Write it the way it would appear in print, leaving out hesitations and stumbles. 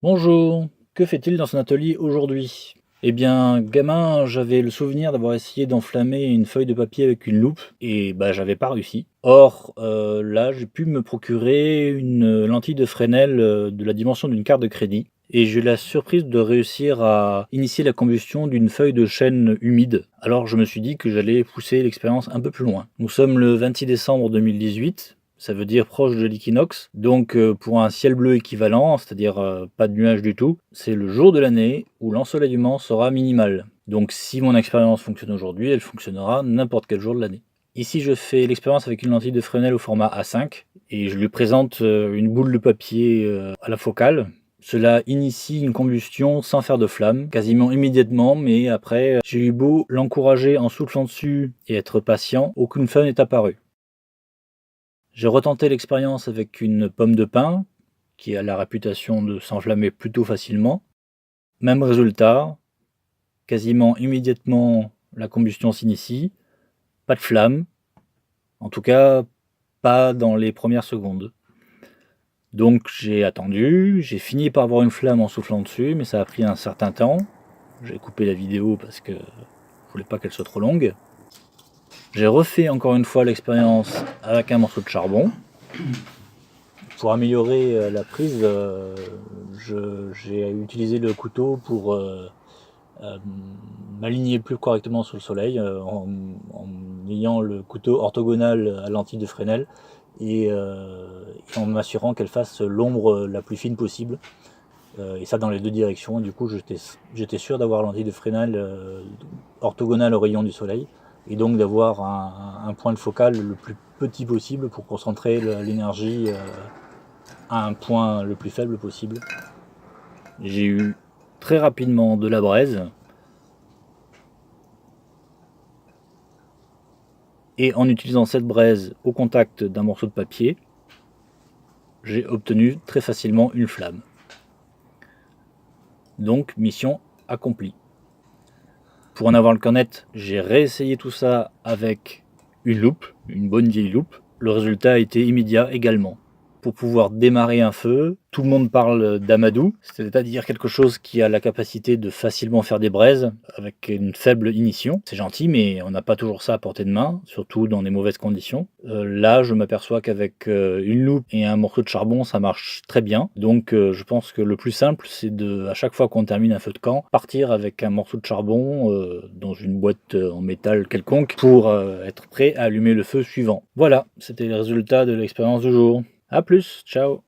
Bonjour, que fait-il dans son atelier aujourd'hui? Eh bien, gamin, j'avais le souvenir d'avoir essayé d'enflammer une feuille de papier avec une loupe et bah, j'avais pas réussi. Or, là, j'ai pu me procurer une lentille de Fresnel de la dimension d'une carte de crédit et j'ai eu la surprise de réussir à initier la combustion d'une feuille de chêne humide. Alors, je me suis dit que j'allais pousser l'expérience un peu plus loin. Nous sommes le 26 décembre 2018. Ça veut dire proche de l'équinoxe. Donc, pour un ciel bleu équivalent, c'est-à-dire, pas de nuages du tout, c'est le jour de l'année où l'ensoleillement sera minimal. Donc si mon expérience fonctionne aujourd'hui, elle fonctionnera n'importe quel jour de l'année. Ici, je fais l'expérience avec une lentille de Fresnel au format A5 et je lui présente, une boule de papier, à la focale. Cela initie une combustion sans faire de flamme, quasiment immédiatement, mais après, j'ai eu beau l'encourager en soufflant dessus et être patient, aucune flamme n'est apparue. J'ai retenté l'expérience avec une pomme de pin, qui a la réputation de s'enflammer plutôt facilement. Même résultat, quasiment immédiatement la combustion s'initie, pas de flamme, en tout cas pas dans les premières secondes. Donc j'ai attendu, j'ai fini par avoir une flamme en soufflant dessus, mais ça a pris un certain temps. J'ai coupé la vidéo parce que je voulais pas qu'elle soit trop longue. J'ai refait encore une fois l'expérience avec un morceau de charbon. Pour améliorer, la prise, j'ai utilisé le couteau pour, hem, m'aligner plus correctement sous le soleil, en ayant le couteau orthogonal à lentille de Fresnel et en m'assurant qu'elle fasse l'ombre la plus fine possible, et ça dans les 2 directions. Du coup, j'étais sûr d'avoir la lentille de Fresnel, orthogonale aux rayons du soleil et donc d'avoir un point de focale le plus petit possible pour concentrer l'énergie, à un point le plus faible possible. J'ai eu très rapidement de la braise et en utilisant cette braise au contact d'un morceau de papier, j'ai obtenu très facilement une flamme. Donc mission accomplie. Pour en avoir le cornet, j'ai réessayé tout ça avec une loupe, une bonne vieille loupe. Le résultat a été immédiat également. Pour pouvoir démarrer un feu, tout le monde parle d'amadou, c'est-à-dire quelque chose qui a la capacité de facilement faire des braises avec une faible ignition. C'est gentil, mais on n'a pas toujours ça à portée de main, surtout dans des mauvaises conditions. Là, je m'aperçois qu'avec une loupe et un morceau de charbon, ça marche très bien. Donc, je pense que le plus simple, c'est de, à chaque fois qu'on termine un feu de camp, partir avec un morceau de charbon dans une boîte en métal quelconque pour être prêt à allumer le feu suivant. Voilà, c'était le résultat de l'expérience du jour. À plus, ciao.